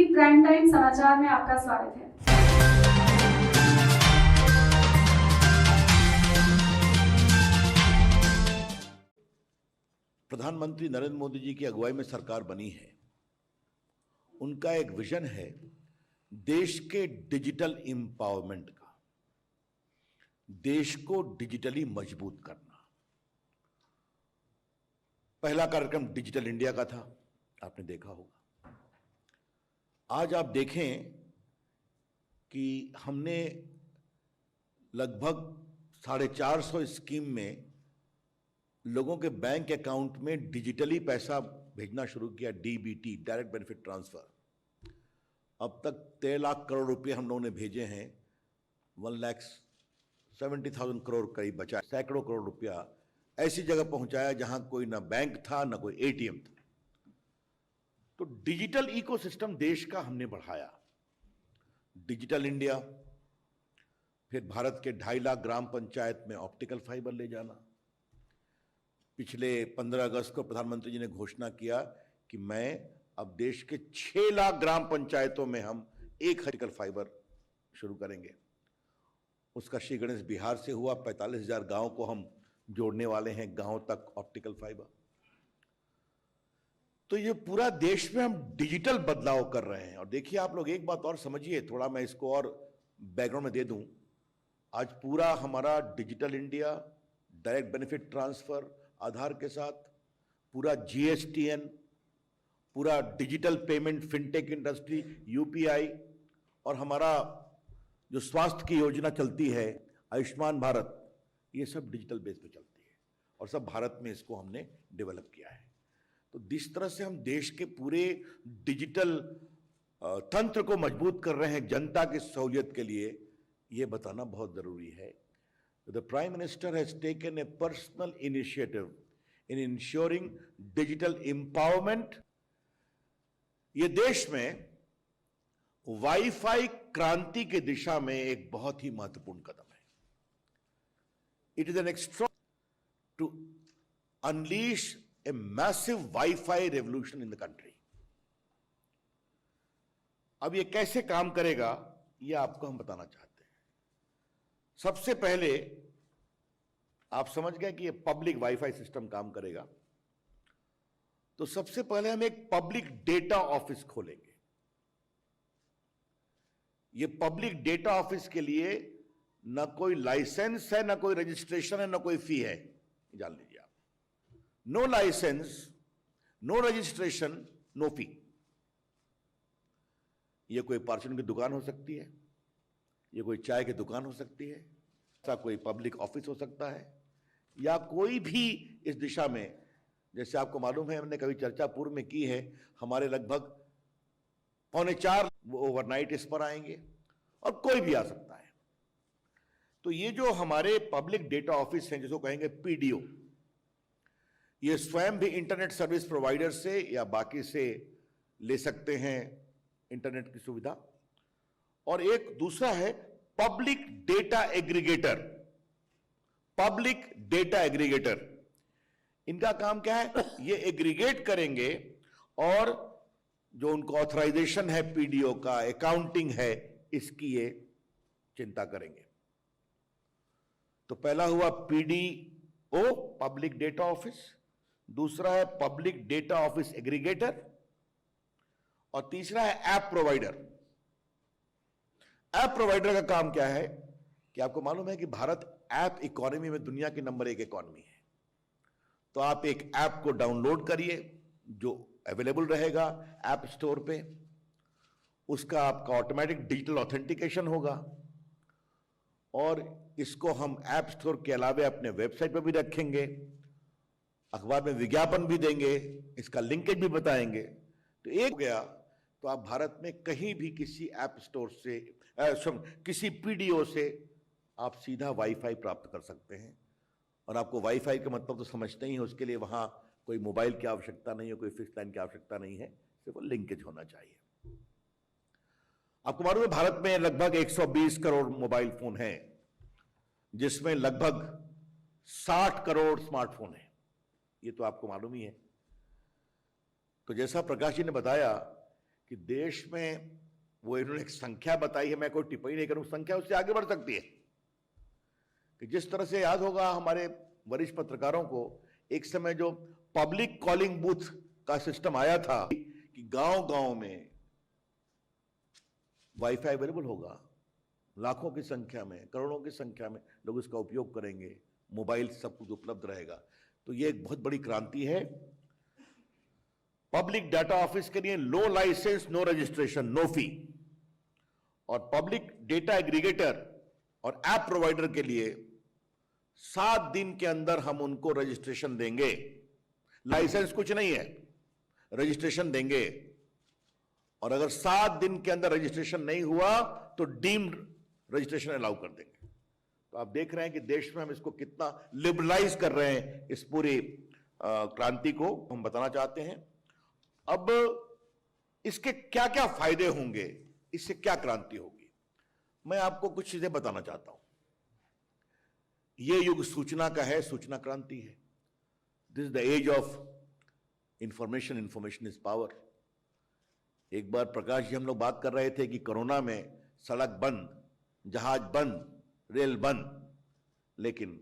TV prime time समाचार में आपका स्वागत है। प्रधानमंत्री नरेंद्र मोदी जी की अगुवाई में सरकार बनी है। उनका एक विजन है देश के डिजिटल एम्पावरमेंट का, देश को डिजिटली मजबूत करना। पहला कार्यक्रम डिजिटल इंडिया का था, आपने देखा होगा। आज आप देखें कि हमने लगभग 450 स्कीम में लोगों के बैंक अकाउंट में डिजिटली पैसा भेजना शुरू किया, डीबीटी, डायरेक्ट बेनिफिट ट्रांसफर। अब तक 13 लाख करोड़ रुपए हम लोगों ने भेजे हैं। 1,70,000 करोड़ करीब बचा, सैकड़ों करोड़ रुपया ऐसी जगह पहुंचाया जहां कोई ना बैंक था ना कोई एटीएम था। तो डिजिटल इकोसिस्टम देश का हमने बढ़ाया। डिजिटल इंडिया, फिर भारत के 2.5 लाख ग्राम पंचायत में ऑप्टिकल फाइबर ले जाना। पिछले 15 अगस्त को प्रधानमंत्री जी ने घोषणा किया कि मैं अब देश के 6 लाख ग्राम पंचायतों में हम एक ऑप्टिकल फाइबर शुरू करेंगे। उसका श्री गणेश बिहार से हुआ। 45,000 गांव को हम जोड़ने वाले हैं, गांव तक ऑप्टिकल फाइबर। तो ये पूरा देश में हम डिजिटल बदलाव कर रहे हैं। और देखिए आप लोग, एक बात और समझिए, थोड़ा मैं इसको और बैकग्राउंड में दे दूं। आज पूरा हमारा digital India, direct benefit transfer Aadhaar के साथ, पूरा जीएसटीएन, पूरा digital payment, fintech industry, UPI, और हमारा जो स्वास्थ्य की योजना चलती है आयुष्मान भारत, ये सब डिजिटल बेस पे चलती है और सब भारत में इसको हमने डेवलप किया है। तो जिस तरह से हम देश के पूरे डिजिटल तंत्र को मजबूत कर रहे हैं जनता की सहूलियत के लिए, ये बताना बहुत जरूरी है। The Prime Minister has taken a personal initiative in ensuring digital empowerment. ये देश में वाईफाई क्रांति की दिशा में एक बहुत ही महत्वपूर्ण कदम है। It is an extra to unleash a massive Wi-Fi revolution in the country. अब ये कैसे काम करेगा, ये आपको हम बताना चाहते हैं। सबसे पहले आप समझ गए कि ये पब्लिक वाईफाई सिस्टम काम करेगा, तो सबसे पहले हम एक पब्लिक डेटा ऑफिस खोलेंगे। ये पब्लिक डेटा ऑफिस के लिए ना कोई लाइसेंस है, ना कोई रजिस्ट्रेशन है, ना कोई फी है। जान लीजिए आप, no licence, no registration, no fee. ये कोई परचून की दुकान हो सकती है, ये कोई चाय की दुकान हो सकती है, ऐसा कोई पब्लिक ऑफिस हो सकता है, या कोई भी इस दिशा में। जैसे आपको मालूम है, हमने कभी चर्चा पूर्व में की है, हमारे लगभग 3.25 ओवरनाइट इस पर आएंगे और कोई भी आ सकता है। तो ये जो हमारे पब्लिक डेटा ऑफिस हैं, जिसको कहेंगे पीडीओ, ये स्वयं भी इंटरनेट सर्विस प्रोवाइडर से या बाकी से ले सकते हैं इंटरनेट की सुविधा। और एक दूसरा है public data aggregator. Public data aggregator, इनका काम क्या है? ये एग्रीगेट करेंगे और जो उनको ऑथराइजेशन है पीडीओ का, अकाउंटिंग है, इसकी ये चिंता करेंगे। तो पहला हुआ पीडीओ, पब्लिक डेटा ऑफिस। दूसरा है पब्लिक डेटा ऑफिस एग्रीगेटर, और तीसरा है ऐप प्रोवाइडर। ऐप प्रोवाइडर का काम क्या है कि आपको मालूम है कि भारत ऐप इकोनॉमी में दुनिया की नंबर 1 इकोनॉमी है। तो आप एक ऐप को डाउनलोड करिए जो अवेलेबल रहेगा ऐप स्टोर पे। उसका आपका ऑटोमेटिक डिजिटल ऑथेंटिकेशन होगा और इसको हम ऐप स्टोर के अलावा अपने वेबसाइट पर भी रखेंगे, अखबार में विज्ञापन भी देंगे, इसका लिंकेज भी बताएंगे। तो एक हो गया, तो आप भारत में कहीं भी किसी ऐप स्टोर से, किसी पीडीओ से आप सीधा वाईफाई प्राप्त कर सकते हैं। और आपको वाईफाई का मतलब तो समझते ही हैं, उसके लिए वहां कोई मोबाइल की आवश्यकता नहीं है, कोई फिक्स लाइन की आवश्यकता नहीं है, सिर्फ लिंकेज होना चाहिए। आपको मालूम है भारत में लगभग 120 करोड़ मोबाइल फोन हैं, जिसमें लगभग 60 करोड़ स्मार्टफोन हैं। ये तो आपको मालूम ही है। तो जैसा प्रकाश जी ने बताया कि देश में वो इन्होंने एक संख्या बताई है, मैं कोई टिप्पणी नहीं करूं, संख्या उससे आगे बढ़ सकती है कि जिस तरह से याद होगा हमारे वरिष्ठ पत्रकारों को, एक समय जो पब्लिक कॉलिंग बूथ का सिस्टम आया था कि गांव गांव में वाईफाई अवेलेबल होगा, लाखों की संख्या में, करोड़ों की संख्या में लोग इसका उपयोग करेंगे, मोबाइल सब कुछ उपलब्ध रहेगा। तो ये एक बहुत बड़ी क्रांति है। पब्लिक डाटा ऑफिस के लिए low licence no registration no fee, और पब्लिक डेटा एग्रीगेटर और ऐप प्रोवाइडर के लिए 7 दिन के अंदर हम उनको रजिस्ट्रेशन देंगे। लाइसेंस कुछ नहीं है, रजिस्ट्रेशन देंगे, और अगर 7 दिन के अंदर रजिस्ट्रेशन नहीं हुआ तो डीम्ड रजिस्ट्रेशन अलाउ कर देंगे। तो आप देख रहे हैं कि देश में हम इसको कितना लिबरलाइज कर रहे हैं। इस पूरी क्रांति को हम बताना चाहते हैं। अब इसके क्या क्या फायदे होंगे, इससे क्या क्रांति होगी, मैं आपको कुछ चीजें बताना चाहता हूं। यह युग सूचना का है, सूचना क्रांति है। This is the age of information, information is power. एक बार प्रकाश जी हम लोग बात कर रहे थे कि कोरोना में सड़क बंद, जहाज बंद, रेल बंद, लेकिन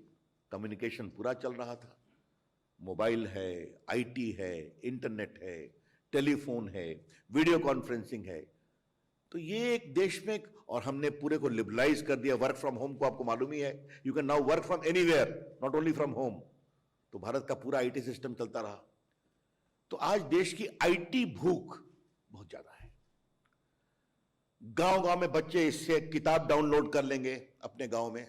कम्युनिकेशन पूरा चल रहा था। मोबाइल है, आईटी है, इंटरनेट है, टेलीफोन है, वीडियो कॉन्फ्रेंसिंग है। तो ये एक देश में, और हमने पूरे को लिबरलाइज कर दिया। वर्क फ्रॉम होम को आपको मालूम ही है, you can now work from anywhere, not only from home. तो भारत का पूरा आईटी सिस्टम चलता रहा। तो आज देश की आईटी भूख बहुत ज्यादा है। गांव गांव में बच्चे इससे किताब डाउनलोड कर लेंगे अपने गांव में,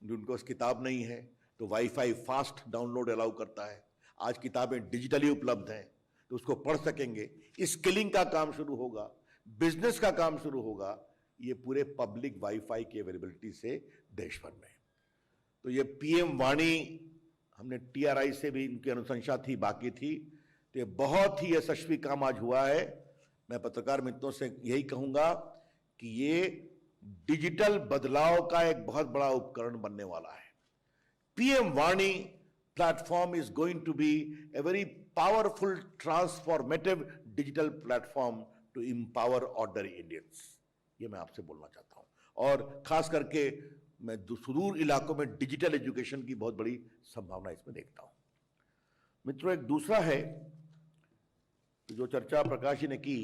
जिनको उस किताब नहीं है तो वाईफाई फास्ट डाउनलोड अलाउ करता है। आज किताबें डिजिटली उपलब्ध हैं तो उसको पढ़ सकेंगे। स्किलिंग का काम शुरू होगा, बिजनेस का काम शुरू होगा, ये पूरे पब्लिक वाईफाई की अवेलेबिलिटी से देश भर में। तो ये पीएम वाणी, हमने टीआरआई से भी इनकी अनुशंसा थी, बाकी थी, तो ये बहुत ही यशस्वी काम आज हुआ है। मैं पत्रकार मित्रों से यही कहूंगा कि ये डिजिटल बदलाव का एक बहुत बड़ा उपकरण बनने वाला है। पीएम वाणी platform is going to be a very powerful transformative digital platform to empower ordinary Indians। ये मैं आपसे बोलना चाहता हूं। और खास करके मैं सुदूर इलाकों में डिजिटल एजुकेशन की बहुत बड़ी संभावना इसमें देखता हूं। मित्रों, एक दूसरा है जो चर्चा प्रकाश जी ने की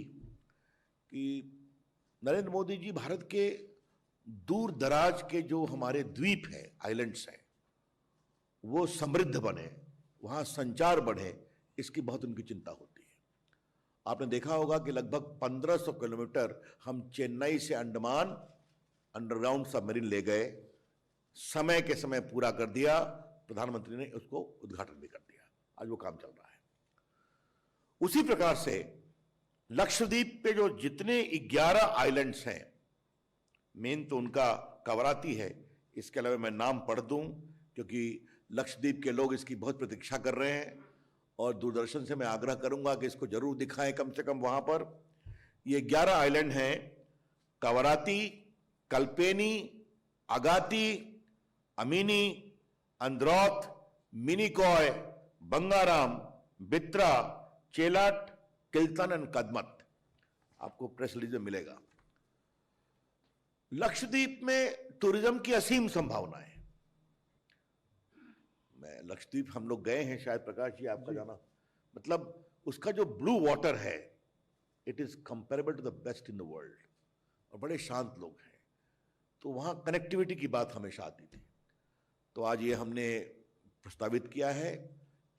कि नरेंद्र मोदी जी भारत के दूर दराज के जो हमारे द्वीप हैं, आइलैंड्स हैं, वो समृद्ध बने, वहां संचार बढ़े, इसकी बहुत उनकी चिंता होती है। आपने देखा होगा कि लगभग 1500 किलोमीटर हम चेन्नई से अंडमान अंडरग्राउंड सबमरीन ले गए, समय के समय पूरा कर दिया। प्रधानमंत्री ने उसको उद्घाटन भी कर दिया, आज वो काम चल रहा है। उसी प्रकार से लक्षद्वीप पे जो जितने 11 आइलैंड्स हैं, मेन तो उनका कवराती है, इसके अलावा मैं नाम पढ़ दूं क्योंकि लक्षद्वीप के लोग इसकी बहुत प्रतीक्षा कर रहे हैं, और दूरदर्शन से मैं आग्रह करूंगा कि इसको जरूर दिखाएं कम से कम वहां पर। ये 11 आइलैंड हैं, कवराती, कल्पेनी, अगाती, अमीनी, अंद्रौत, मिनिकॉय, बंगाराम, बित्रा, चेलाट, किल्तन एंड कदमत। आपको प्रेस रिलीज में मिलेगा। लक्षद्वीप में टूरिज्म की असीम संभावना है। मैं लक्षद्वीप हम लोग गए हैं, शायद प्रकाश जी आपका जाना, मतलब उसका जो ब्लू वाटर है, it is comparable to the best in the world, और बड़े शांत लोग हैं। तो वहां कनेक्टिविटी की बात हमेशा आती थी। तो आज ये हमने प्रस्तावित किया है,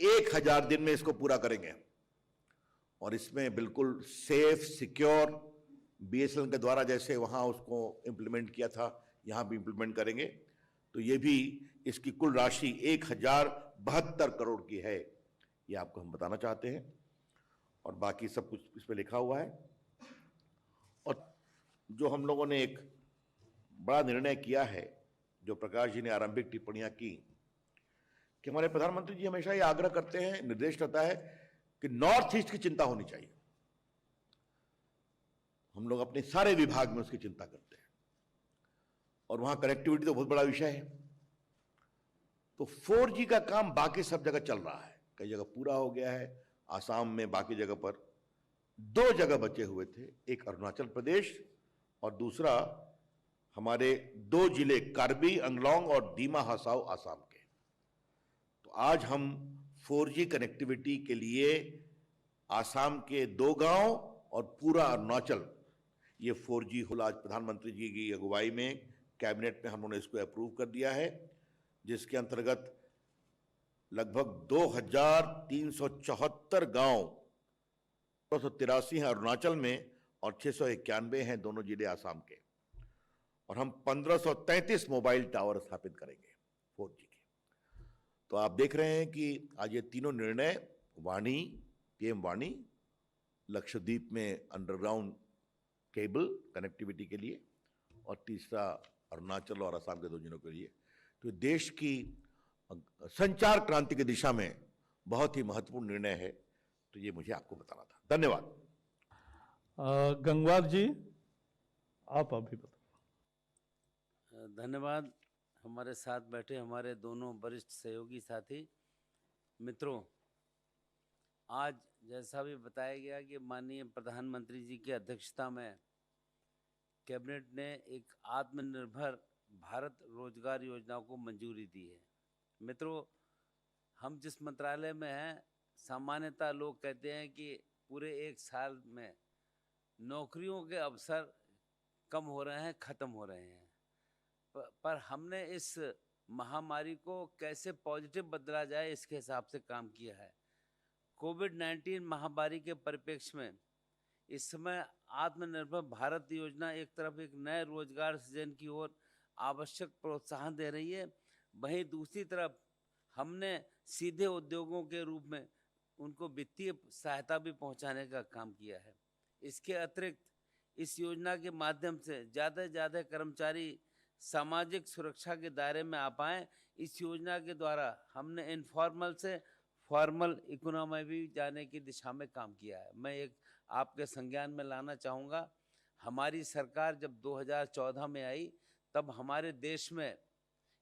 1000 दिन में इसको पूरा करेंगे, और इसमें बिल्कुल सेफ, सिक्योर, बीएसएनएल के द्वारा जैसे वहां उसको इंप्लीमेंट किया था, यहां भी इंप्लीमेंट करेंगे। तो ये भी, इसकी कुल राशि 1072 करोड़ की है, ये आपको हम बताना चाहते हैं, और बाकी सब कुछ इसमें लिखा हुआ है। और जो हम लोगों ने एक बड़ा निर्णय किया है, जो प्रकाश जी ने आरंभिक टिप्पणियां की, कि हमारे प्रधानमंत्री जी हमेशा ये आग्रह करते हैं, निर्देश रहता है कि नॉर्थ ईस्ट की चिंता होनी चाहिए। हम लोग अपने सारे विभाग में उसकी चिंता करते हैं, और वहां कनेक्टिविटी तो बहुत बड़ा विषय है। तो 4G का काम बाकी सब जगह चल रहा है, कई जगह पूरा हो गया है, आसाम में, बाकी जगह पर दो जगह बचे हुए थे, एक अरुणाचल प्रदेश और दूसरा हमारे दो जिले कार्बी अंगलोंग और दीमा हासाओ आसाम के। तो आज हम 4G कनेक्टिविटी के लिए आसाम के दो गांव और पूरा अरुणाचल, ये 4G हुल आज प्रधानमंत्री जी की अगुवाई में कैबिनेट में हम लोगों ने इसको अप्रूव कर दिया है, जिसके अंतर्गत लगभग 2374 गांव, 283 हैं अरुणाचल में और 691 हैं दोनों जिले आसाम के, और हम 1533 मोबाइल टावर स्थापित करेंगे 4G के। तो आप देख रहे हैं कि आज ये तीनों निर्णय, वाणी, पीएम वाणी, लक्षद्वीप में अंडरग्राउंड केबल कनेक्टिविटी के लिए, और तीसरा अरुणाचल और असम के दो जिलों के लिए, तो देश की संचार क्रांति की दिशा में बहुत ही महत्वपूर्ण निर्णय है। तो ये मुझे आपको बताना था। धन्यवाद। गंगवार जी, आप अभी बताओ। धन्यवाद। हमारे साथ बैठे हमारे दोनों वरिष्ठ सहयोगी साथी मित्रों, आज जैसा भी बताया गया कि माननीय प्रधानमंत्री जी की अध्यक्षता में कैबिनेट ने एक आत्मनिर्भर भारत रोजगार योजना को मंजूरी दी है। मित्रों, हम जिस मंत्रालय में हैं, सामान्यतः लोग कहते हैं कि पूरे एक साल में नौकरियों के अवसर कम हो रहे हैं, ख़त्म हो रहे हैं, पर हमने इस महामारी को कैसे पॉजिटिव बदला जाए इसके हिसाब से काम किया है। कोविड-19 महामारी के परिप्रेक्ष्य में इस समय आत्मनिर्भर भारत योजना एक तरफ एक नए रोजगार सृजन की ओर आवश्यक प्रोत्साहन दे रही है, वहीं दूसरी तरफ हमने सीधे उद्योगों के रूप में उनको वित्तीय सहायता भी पहुंचाने का काम किया है। इसके अतिरिक्त इस योजना के माध्यम से ज़्यादा से ज़्यादा कर्मचारी सामाजिक सुरक्षा के दायरे में आ पाएँ। इस योजना के द्वारा हमने इनफॉर्मल से फॉर्मल इकोनॉमी भी जाने की दिशा में काम किया है। मैं एक आपके संज्ञान में लाना चाहूँगा, हमारी सरकार जब 2014 में आई, तब हमारे देश में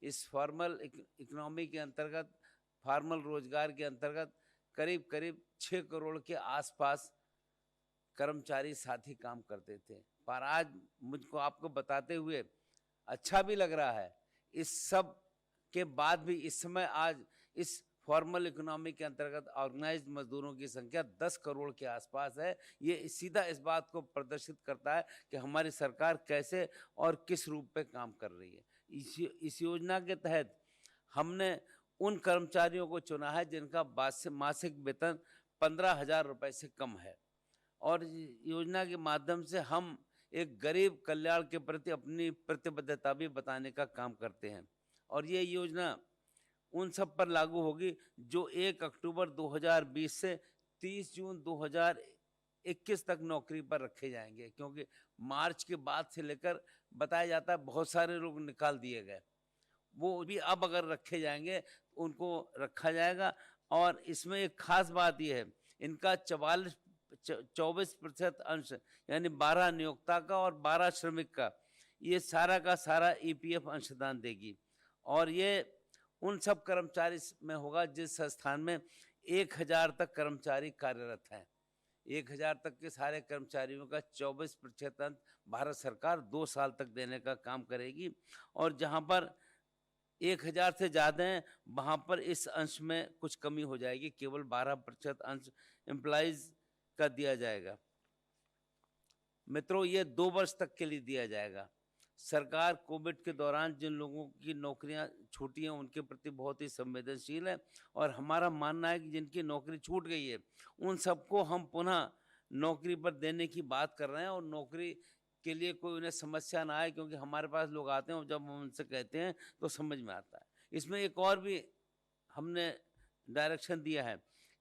इस फॉर्मल इकोनॉमी के अंतर्गत, फॉर्मल रोजगार के अंतर्गत करीब करीब 6 करोड़ के आसपास कर्मचारी साथी काम करते थे। पर आज मुझको आपको बताते हुए अच्छा भी लग रहा है, इस सब के बाद भी इस समय आज इस फॉर्मल इकोनॉमी के अंतर्गत ऑर्गेनाइज्ड मजदूरों की संख्या 10 करोड़ के आसपास है। ये सीधा इस बात को प्रदर्शित करता है कि हमारी सरकार कैसे और किस रूप पे काम कर रही है। इस योजना के तहत हमने उन कर्मचारियों को चुना है जिनका मासिक वेतन 15,000 रुपये से कम है, और योजना के माध्यम से हम एक गरीब कल्याण के प्रति अपनी प्रतिबद्धता भी बताने का काम करते हैं। और ये योजना उन सब पर लागू होगी जो 1 अक्टूबर 2020 से 30 जून 2021 तक नौकरी पर रखे जाएंगे, क्योंकि मार्च के बाद से लेकर बताया जाता है बहुत सारे लोग निकाल दिए गए, वो भी अब अगर रखे जाएंगे उनको रखा जाएगा। और इसमें एक खास बात यह है, इनका 24% अंश यानी 12 नियोक्ता का और 12 श्रमिक का, ये सारा का सारा EPF अंशदान देगी। और ये उन सब कर्मचारी में होगा जिस संस्थान में 1000 तक कर्मचारी कार्यरत हैं। 1000 तक के सारे कर्मचारियों का 24% अंश भारत सरकार 2 साल तक देने का काम करेगी, और जहां पर 1000 से ज़्यादा हैं वहाँ पर इस अंश में कुछ कमी हो जाएगी, केवल 12% अंश एम्प्लॉइज़ का दिया जाएगा। मित्रों, ये 2 वर्ष तक के लिए दिया जाएगा। सरकार कोविड के दौरान जिन लोगों की नौकरियां छूटी हैं उनके प्रति बहुत ही संवेदनशील है, और हमारा मानना है कि जिनकी नौकरी छूट गई है उन सबको हम पुनः नौकरी पर देने की बात कर रहे हैं, और नौकरी के लिए कोई उन्हें समस्या ना आए, क्योंकि हमारे पास लोग आते हैं और जब हम उनसे कहते हैं तो समझ में आता है। इसमें एक और भी हमने डायरेक्शन दिया है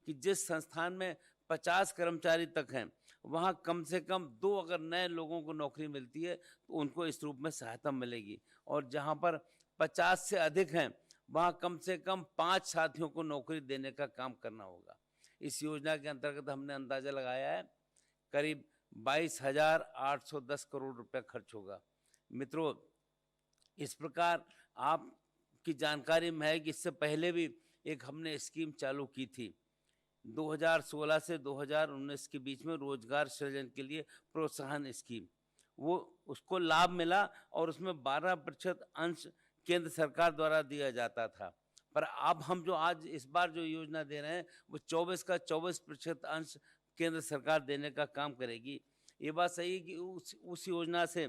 कि जिस संस्थान में 50 कर्मचारी तक हैं वहाँ कम से कम 2 अगर नए लोगों को नौकरी मिलती है तो उनको इस रूप में सहायता मिलेगी, और जहाँ पर 50 से अधिक हैं वहाँ कम से कम 5 साथियों को नौकरी देने का काम करना होगा। इस योजना के अंतर्गत हमने अंदाजा लगाया है करीब 22,810 करोड़ रुपए खर्च होगा। मित्रों, इस प्रकार आपकी जानकारी में है कि इससे पहले भी एक हमने स्कीम चालू की थी, 2016 से 2019 के बीच में रोजगार सृजन के लिए प्रोत्साहन स्कीम, वो उसको लाभ मिला और उसमें 12% अंश केंद्र सरकार द्वारा दिया जाता था। पर अब हम जो आज इस बार जो योजना दे रहे हैं वो 24 का 24% अंश केंद्र सरकार देने का काम करेगी। ये बात सही है कि उस योजना से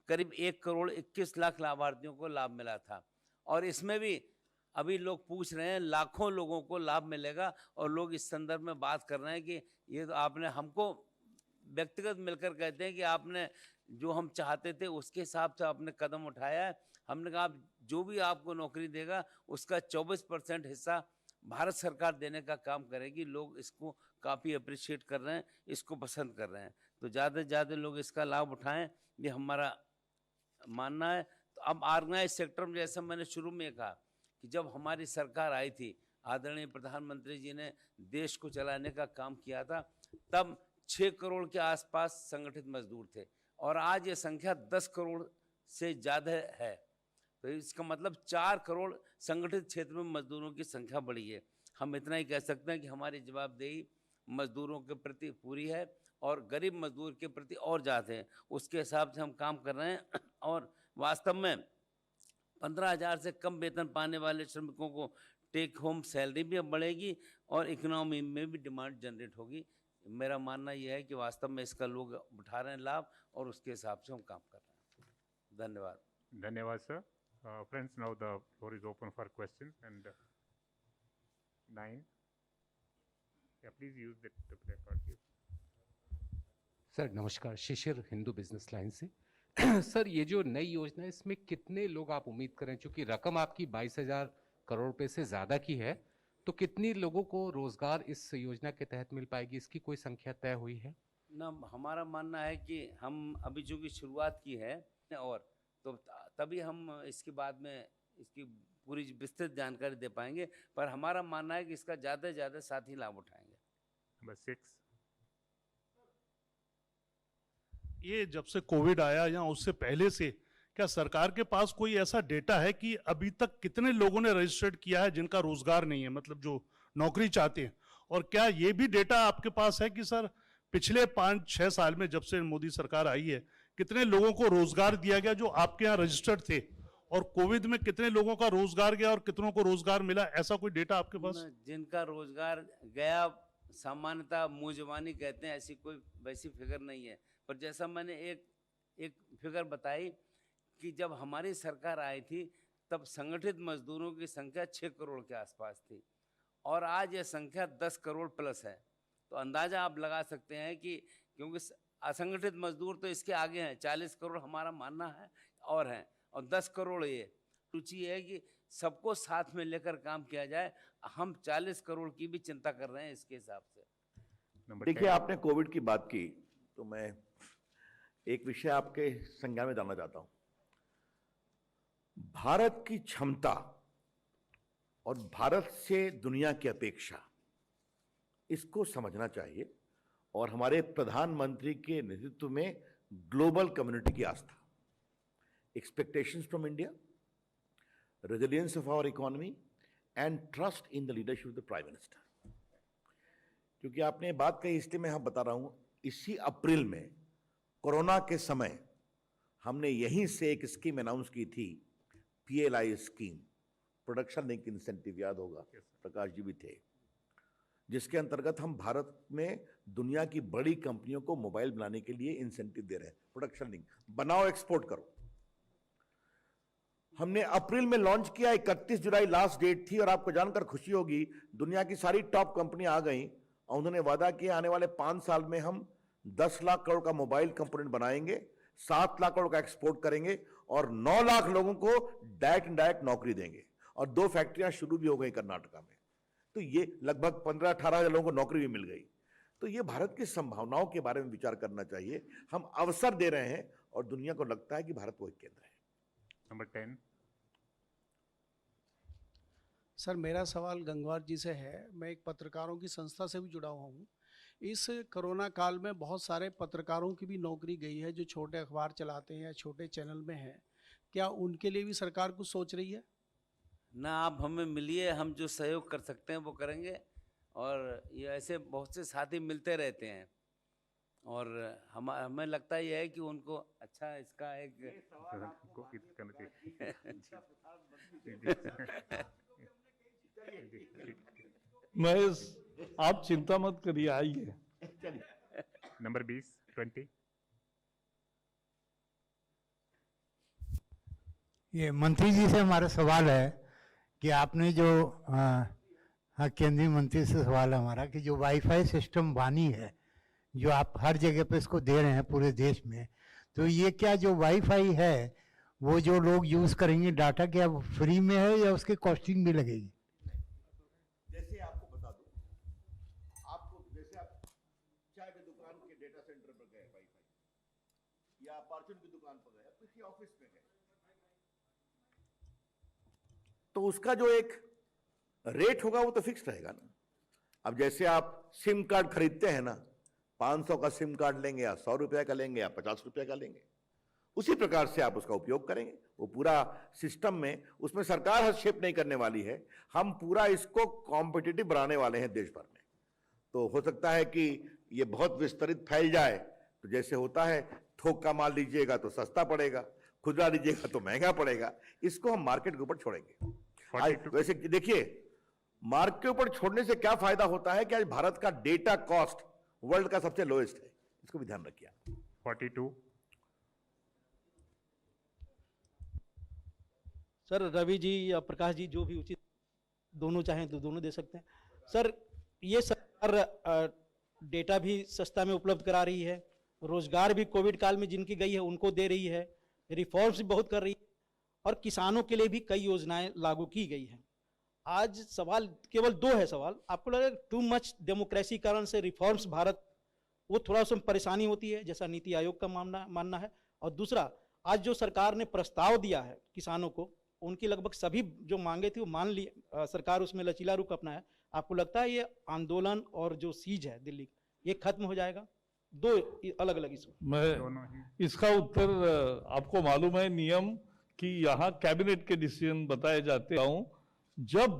करीब 1 करोड़ 21 लाख लाभार्थियों को लाभ मिला था और इसमें भी अभी लोग पूछ रहे हैं, लाखों लोगों को लाभ मिलेगा और लोग इस संदर्भ में बात कर रहे हैं कि ये तो आपने हमको व्यक्तिगत मिलकर कहते हैं कि आपने जो हम चाहते थे उसके हिसाब से आपने कदम उठाया है। हमने कहा जो भी आपको नौकरी देगा उसका 24% हिस्सा भारत सरकार देने का काम करेगी। लोग इसको काफ़ी अप्रिशिएट कर रहे हैं, इसको पसंद कर रहे हैं, तो ज़्यादा से ज़्यादा लोग इसका लाभ उठाएं, ये हमारा मानना है। तो अब ऑर्गेनाइज सेक्टर में जैसा मैंने शुरू में कहा कि जब हमारी सरकार आई थी, आदरणीय प्रधानमंत्री जी ने देश को चलाने का काम किया था, तब 6 करोड़ के आसपास संगठित मजदूर थे और आज ये संख्या 10 करोड़ से ज़्यादा है। तो इसका मतलब 4 करोड़ संगठित क्षेत्र में मजदूरों की संख्या बढ़ी है। हम इतना ही कह सकते हैं कि हमारी जवाबदेही मजदूरों के प्रति पूरी है और गरीब मजदूर के प्रति और ज़्यादा है, उसके हिसाब से हम काम कर रहे हैं। और वास्तव में 15,000 से कम वेतन पाने वाले श्रमिकों को टेक होम सैलरी भी अब बढ़ेगी और इकोनॉमी में भी डिमांड जनरेट होगी। मेरा मानना यह है कि वास्तव में इसका लोग उठा रहे हैं लाभ और उसके हिसाब से हम काम कर रहे हैं। धन्यवाद। धन्यवाद sir. Friends, now the floor is open for questions. And 9. Yeah, please use the placard here. Sir नमस्कार, शिशिर हिंदू बिजनेस लाइन से। सर ये जो नई योजना है इसमें कितने लोग आप उम्मीद करें, चूंकि रकम आपकी 22,000 करोड़ रुपए से ज़्यादा की है, तो कितनी लोगों को रोजगार इस योजना के तहत मिल पाएगी, इसकी कोई संख्या तय हुई है? ना, हमारा मानना है कि हम अभी चूँकि शुरुआत की है और तो तभी हम इसके बाद में इसकी पूरी विस्तृत जानकारी दे पाएंगे, पर हमारा मानना है कि इसका ज़्यादा से ज़्यादा साथी लाभ उठाएंगे। Number 6. ये जब से कोविड आया या उससे पहले से क्या सरकार के पास कोई ऐसा डेटा है कि अभी तक कितने लोगों ने रजिस्टर्ड किया है जिनका रोजगार नहीं है, मतलब जो नौकरी चाहते हैं? और क्या ये भी डेटा आपके पास है कि सर पिछले 5-6 साल में जब से मोदी सरकार आई है कितने लोगों को रोजगार दिया गया जो आपके यहाँ रजिस्टर्ड थे, और कोविड में कितने लोगों का रोजगार गया और कितनों को रोजगार मिला? ऐसा कोई डेटा आपके पास? जिनका रोजगार गया सामान्यतः मुँह जुबानी कहते हैं, ऐसी कोई वैसी फिगर नहीं है। पर जैसा मैंने एक फिगर बताई कि जब हमारी सरकार आई थी तब संगठित मजदूरों की संख्या 6 करोड़ के आसपास थी और आज यह संख्या 10 करोड़ प्लस है। तो अंदाज़ा आप लगा सकते हैं कि क्योंकि असंगठित मजदूर तो इसके आगे हैं, 40 करोड़ हमारा मानना है और हैं, और 10 करोड़ ये रुचि है कि सबको साथ में लेकर काम किया जाए। हम 40 करोड़ की भी चिंता कर रहे हैं इसके हिसाब से। देखिए, आपने कोविड की बात की तो मैं एक विषय आपके संज्ञान में डालना चाहता हूं। भारत की क्षमता और भारत से दुनिया की अपेक्षा, इसको समझना चाहिए और हमारे प्रधानमंत्री के नेतृत्व में ग्लोबल कम्युनिटी की आस्था, expectations from India, resilience of our economy and trust in the leadership of the prime minister. क्योंकि आपने बात कही इसलिए मैं बता रहा हूं, इसी अप्रैल में कोरोना के समय हमने यहीं से एक स्कीम अनाउंस की थी, PLI scheme, production link incentive, याद होगा प्रकाश जी भी थे, जिसके अंतर्गत हम भारत में दुनिया की बड़ी कंपनियों को मोबाइल बनाने के लिए इंसेंटिव दे रहे हैं। प्रोडक्शन लिंक बनाओ, एक्सपोर्ट करो। हमने अप्रैल में लॉन्च किया, 31 जुलाई लास्ट डेट थी और आपको जानकर खुशी होगी दुनिया की सारी टॉप कंपनी आ गई और उन्होंने वादा किया आने वाले 5 साल में हम 10 लाख करोड़ का मोबाइल कंपोनेंट बनाएंगे, 7 लाख करोड़ का एक्सपोर्ट करेंगे और 9 लाख लोगों को डायरेक्ट इनडायरेक्ट नौकरी देंगे और 2 फैक्ट्रियां शुरू भी हो गई कर्नाटका में। तो ये लगभग 15-18 हजार लोगों को नौकरी भी मिल गई। तो ये भारत की संभावनाओं के बारे में विचार करना चाहिए। हम अवसर दे रहे हैं और दुनिया को लगता है कि भारत वो एक केंद्र है। Number 10. सर मेरा सवाल गंगवार जी से है। मैं एक पत्रकारों की संस्था से भी जुड़ा हुआ हूँ। इस कोरोना काल में बहुत सारे पत्रकारों की भी नौकरी गई है जो छोटे अखबार चलाते हैं या छोटे चैनल में हैं। क्या उनके लिए भी सरकार कुछ सोच रही है? ना, आप हमें मिलिए, हम जो सहयोग कर सकते हैं वो करेंगे और ये ऐसे बहुत से साथी मिलते रहते हैं और हमें लगता ये है कि उनको अच्छा इसका एक को करना चाहिए। महेश, आप चिंता मत करिए, आइए। नंबर 20 ये मंत्री जी से हमारा सवाल है कि आपने जो हाँ, केंद्रीय मंत्री से सवाल है हमारा कि जो वाईफाई सिस्टम बानी है जो आप हर जगह पे इसको दे रहे हैं पूरे देश में, तो ये क्या जो वाईफाई है वो जो लोग यूज़ करेंगे डाटा क्या वो फ्री में है या उसकी कॉस्टिंग भी लगेगी? जैसे आपको बता दूं, आपको जैसे आप चाय की दुकान के डेटा सेंटर पर गए वाईफाई, या परचून की दुकान पर गए, किसी ऑफिस में गए, तो उसका जो एक रेट होगा वो तो फिक्स रहेगा ना। अब जैसे आप सिम कार्ड खरीदते हैं ना, 500 का सिम कार्ड लेंगे या 100 रुपए का लेंगे या 50 रुपए का लेंगे, उसी प्रकार से आप उसका उपयोग करेंगे। वो पूरा सिस्टम में उसमें सरकार हस्तक्षेप नहीं करने वाली है, हम पूरा इसको कॉम्पिटिटिव बनाने वाले हैं देश भर में। तो हो सकता है कि ये बहुत विस्तृत फैल जाए, तो जैसे होता है थोक का माल लीजिएगा तो सस्ता पड़ेगा, खुदरा लीजिएगा तो महंगा पड़ेगा, इसको हम मार्केट के ऊपर छोड़ेंगे। आज वैसे देखिए, मार्केट के ऊपर छोड़ने से क्या फायदा होता है कि आज भारत का डेटा कॉस्ट वर्ल्ड का सबसे लोएस्ट है, इसको भी ध्यान रखिए। 42 सर रवि जी या प्रकाश जी जो भी उचित, दोनों चाहें तो दोनों दे सकते हैं। सर ये सरकार डेटा भी सस्ता में उपलब्ध करा रही है, रोजगार भी कोविड काल में जिनकी गई है उनको दे रही है, रिफॉर्म्स भी बहुत कर रही है और किसानों के लिए भी कई योजनाएं लागू की गई हैं। आज सवाल केवल दो है सवाल, आपको लग रहा है टू मच डेमोक्रेसीकरण से रिफॉर्म्स भारत वो थोड़ा उसमें परेशानी होती है जैसा नीति आयोग का मानना है, और दूसरा आज जो सरकार ने प्रस्ताव दिया है किसानों को, उनकी लगभग सभी जो मांगे थी वो मान ली, सरकार उसमें लचीला रुख अपनाया। आपको लगता है ये आंदोलन और जो सीज है दिल्ली ये खत्म हो जाएगा? दो अलग अलग इशू। मैं इसका उत्तर, आपको मालूम है नियम कि यहाँ कैबिनेट के डिसीजन बताए जाते हूँ। जब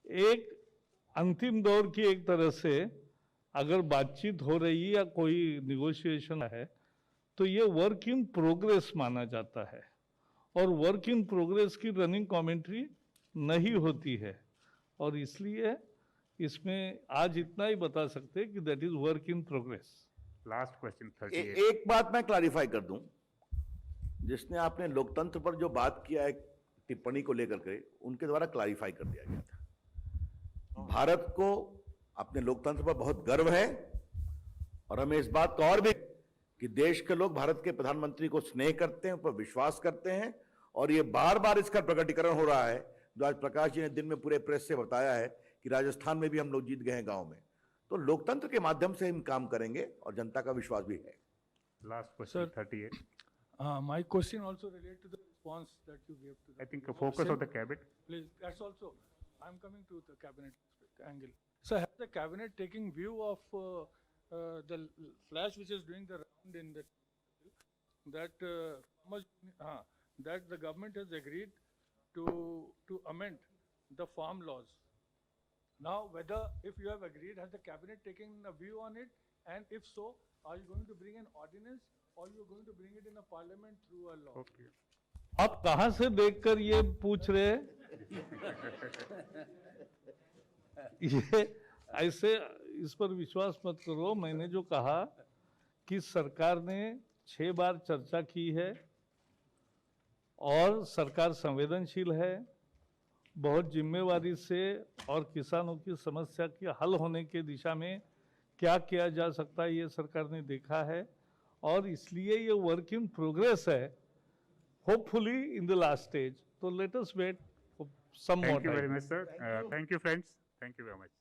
एक अंतिम दौर की एक तरह से अगर बातचीत हो रही है या कोई निगोशिएशन है तो ये वर्क इन प्रोग्रेस माना जाता है, और वर्क इन प्रोग्रेस की रनिंग कमेंट्री नहीं होती है, और इसलिए इसमें आज इतना ही बता सकते हैं कि that is work in progress. Last question 38 एक बात मैं क्लैरिफाई कर दूं, जिसने आपने लोकतंत्र पर जो बात किया है टिप्पणी को लेकर के, उनके द्वारा क्लैरिफाई कर दिया गया था। भारत को अपने लोकतंत्र पर बहुत गर्व है, और हमें इस बात का और भी कि देश के लोग भारत के प्रधानमंत्री को स्नेह करते हैं, उन पर विश्वास करते हैं, और ये बार बार इसका प्रकटीकरण हो रहा है जो आज प्रकाश जी ने दिन में पूरे प्रेस से बताया है कि राजस्थान में भी हम लोग जीत गए हैं गांव में। तो लोकतंत्र के माध्यम से हम काम करेंगे और जनता का विश्वास भी है। Last question 38 My question also related to the response that you gave to the I think the focus of the cabinet. Please, that's also, I'm coming to the cabinet angle. So has the cabinet taking view of the flash which is doing the round in the, that that the government has agreed to amend the farm laws. Now whether, if you have agreed, has the cabinet taken a view on it, and if so, are you going to bring an ordinance or you are going to bring it in a parliament through a law? Okay. आप कहां से देखकर ये पूछ रहे हैं? ये ऐसे इस पर विश्वास मत करो। मैंने जो कहा कि सरकार ने 6 बार चर्चा की है और सरकार संवेदनशील है, बहुत जिम्मेवारी से, और किसानों की समस्या के हल होने के दिशा में क्या किया जा सकता है ये सरकार ने देखा है, और इसलिए ये वर्क इन प्रोग्रेस है, hopefully in the last stage. तो let us wait for some more time. Thank you very much, sir. Thank you, friends. Thank you very much.